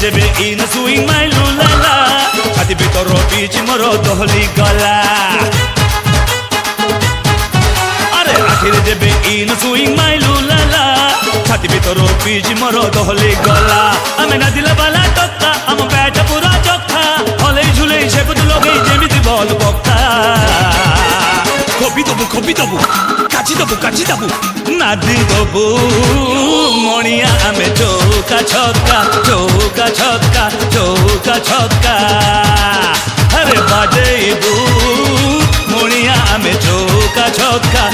जेबे इन सुइंग माइलु लाला छाती भीतर बीच मोर दहली गला अरे आखिर जेबे इन सुइंग माइलु लाला छाती भीतर बीच मोर दहली गला आमे ना दिला बाला टक्का आम बैठ पूरा चक्का हले झुले सेकुत लगे जेमिति बल बक्का खोपी दबु काची दबु नादी दबु मणिया आमे चौका छक्का अरे बाजेबू मणिया आमे चौका छक्का